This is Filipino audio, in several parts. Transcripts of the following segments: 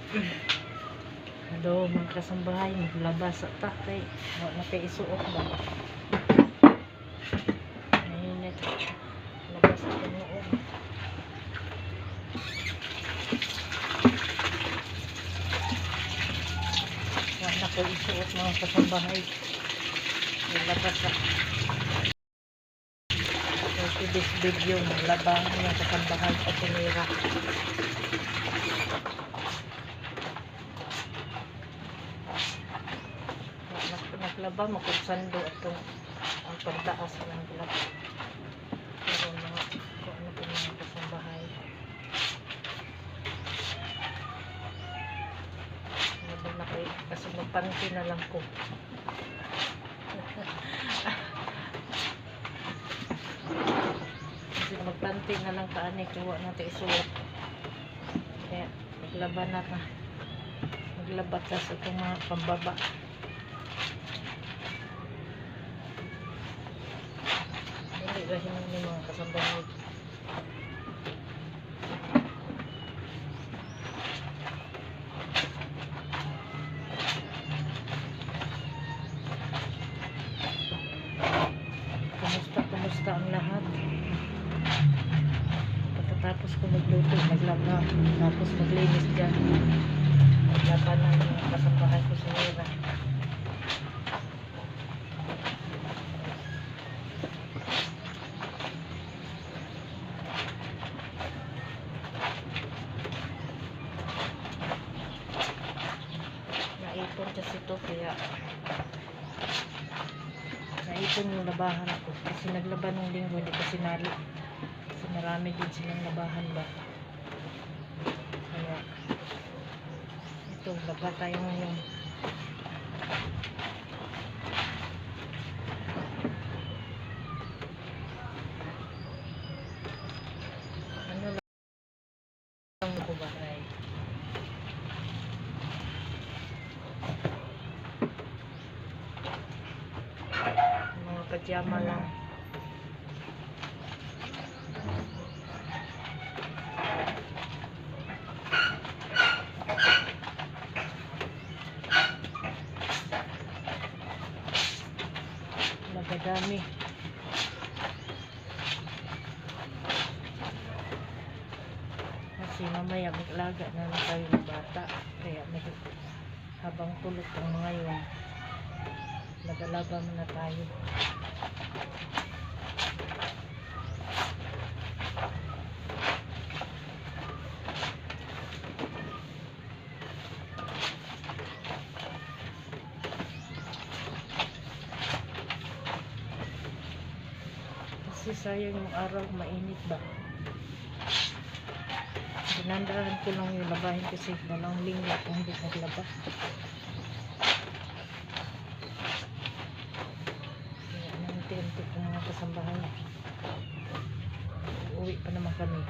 Hello mga kasambahay, maglabas sa takay. Wala na kayo isuot ba? Mainit. Labas sa tinuod. Wala na kayo isuot mga kasambahay. Maglabas sa this video. Maglabas mga kasambahay sa tinira. Naglaba makugsando atong ang pagtaas ng glab. Pero mga kung ano po mga kasambahay. Nabag na kayo kasi magpanti na lang ko. Kasi magpanti na lang kaani kuha natin isuot. Kaya naglaba na ka. Maglabat na sa itong mga pambaba. Kasi ng mga kasambahay. Kumusta ang lahat? Pagkatapos ko magluto, maglaba, tapos maglinis dyan. Maglaba ng mga kasambahay ko sa nira. Naipon kasi ito kaya naipon yung labahan ko kasi naglaba nung linggo hindi ko sinali kasi marami din silang labahan ba kaya ito laba tayo ngayon. Ano lang ko ba ay pajama lang. Nagadami. Kasi mamaya maglaga na lang tayo ng bata. Kaya habang tulog ang mga yun, nagalaga muna tayo. Kasi sayang yung araw, mainit ba? Sinandahan ko lang yung labahin kasi dalawang linggo akong hindi naglaba. Kaya nanti-unti ko mga kasambahan. Uwi pa naman kami.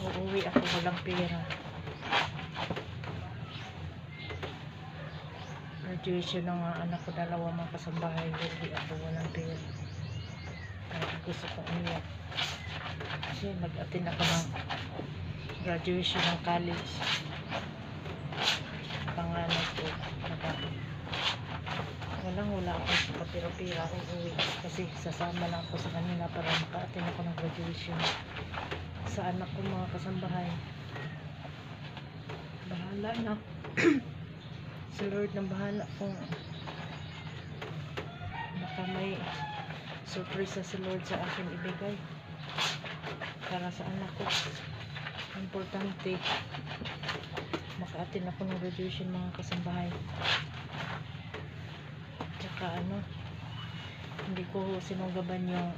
Uuwi ako walang pera. Graduation ng anak ko, dalawa mga kasambahay. Uuwi ako walang pera. Kaya gusto ko umiyak. Kasi mag-attend ako ng graduation ng college. Panganay ko. Wala akong kapira-pira. Uuwi kasi sasama lang ako sa kanila para maka-attend ako ng graduation sa anak ko mga kasambahay. Bahala na. Si Lord nang bahala kung baka may surprise sa si Lord sa akin ibigay para sa anak ko. Importante maka-attend ako ng graduation mga kasambahay. Tsaka hindi ko sinugaban yung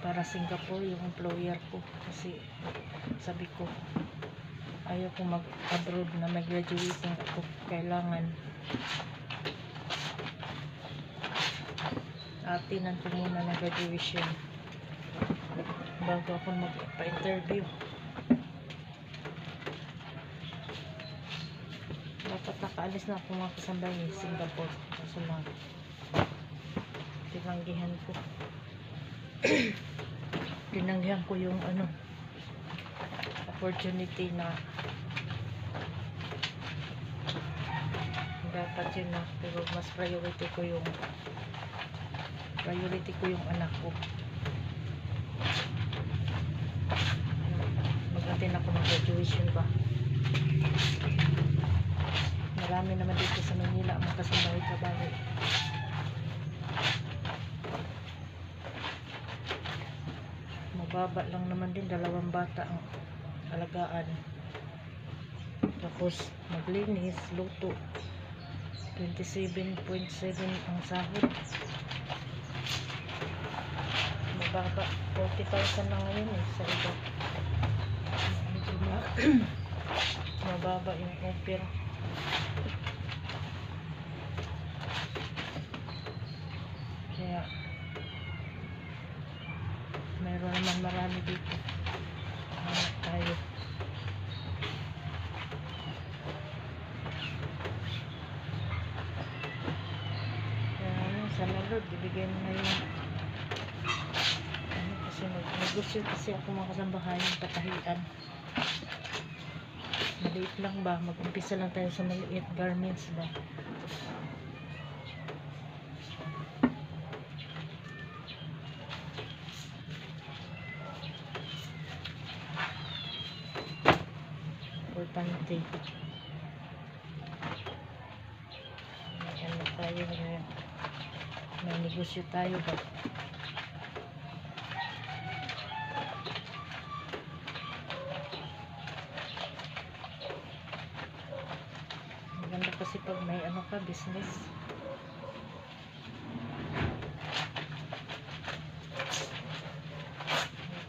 para Singapore yung employer ko kasi sabi ko ayaw ko mag-abroad na may graduating ako, kailangan atinan ko muna na graduation bago ako magpa-interview. Dapat nakaalis na ako mga kasambay ni Singapore, kaso lang tinanggihan ko tinanggihan ko yung opportunity na dapat yun na, pero mas priority ko yung anak ko. Mag-attend ako ng graduation ba. Marami naman dito sa Manila ang kasambay trabaho. Mababa lang naman din, 2 bata ang alagaan, tapos maglinis, luto. 27.7 ang sahod. Mababa, 40,000 na ngayon sa iba. Mababa yung offer. Kaya meron naman marami dito. Tayo sana Lord, bibigyan mo na yung kasi nag-negosyo kasi ako mga kasambahay yung patahian. Maliit lang ba, mag-umpisa lang tayo sa maliit garments ba. Importante tayo ngayon, may negosyo tayo ba. Maganda kasi pag may business.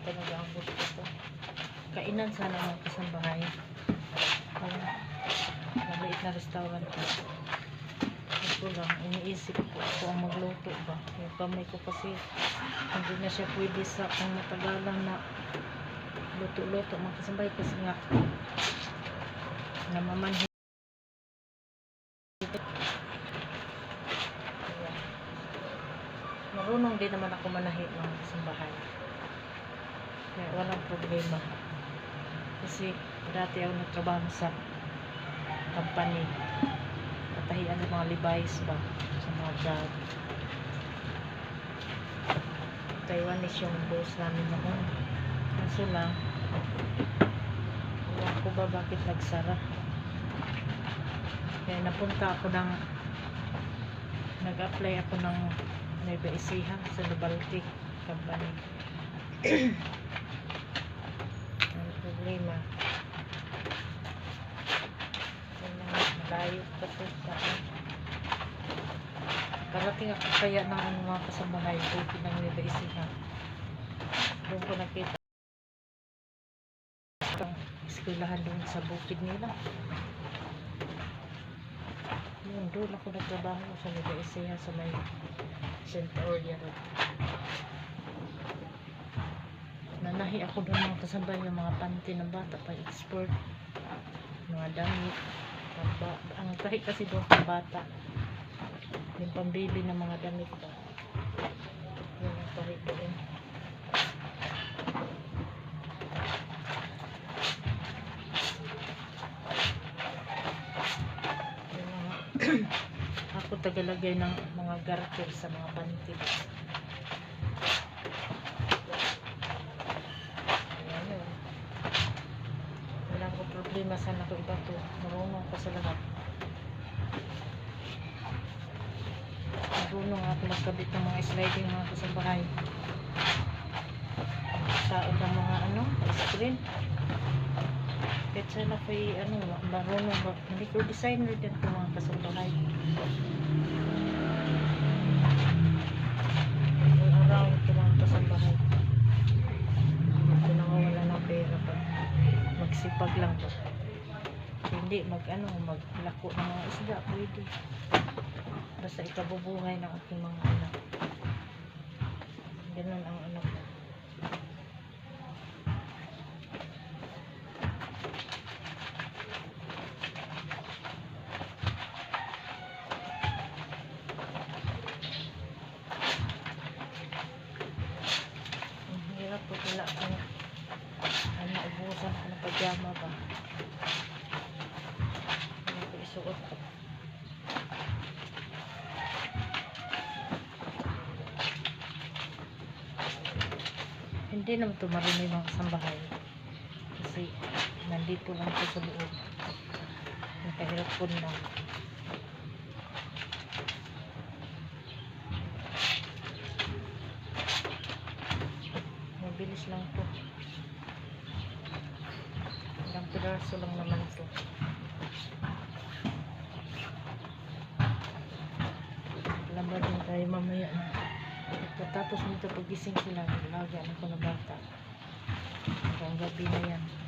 Talaga ang gusto ko. Kainan sana mga kasambahay. Maliit na restaurant ko. Ito lang, iniisip ko ako ang magluto ba. Yung kamay ko kasi hindi na siya pwede sa kung matagalan na luto-luto mga kasambahay kasi nga namamanhin. Marunong din naman ako manahi mga kasambahay. Kaya walang problema. Kasi dati ako nagtrabaho sa company. Patahian ng mga Levi's ba sa mga job. Taiwanese yung boss namin noon. Kaso lang ewan ko ba bakit nagsara. Kaya napunta ako nag-apply ako ng Nueva Ecija sa Nobalty company. Ang problema malayo pa ito sa parating ako kaya ng mga kasambahay bukid ng Nueva Ecija. Doon ko nakita ang eskwelahan doon sa bukid nila. Doon ako nagtrabaho sa Nueva Ecija sa may Centauria Road. Nanahi ako doon mga kasabay yung mga panty ng bata pa export, mga damit. Ang tahi kasi doon ng bata yung pambili ng mga damit ba. Yun ang tahi doon. Ako tagalagay ng mga garter sa mga panty. Ayan. Wala ko problema, sana ko iba to. Marunong ko sa lahat. Marunong ako magkabit ng mga sliding mga kasambahay. Taon ng mga screen. Kahit sana ko'y marunong ba. Hindi ko designer din ito mga kasambahay. lapag lang ba. Hindi maglako ng mga isda, pwede. Basta ikabubuhay ng aking mga anak. Ganun ang anak ko. Ang hirap po wala kang ubusan ko ng pajama ba. Hindi ko isuot ko. Hindi naman ito marumi mga kasambahay. Kasi nandito lang ito sa loob. Nakahirap po na. Mabilis lang ito. Ilang piraso lang naman ito. Laba din tayo mamaya na. Pagkatapos nito pagising sila, lagyan ako ng bata. Hanggang gabi na yan.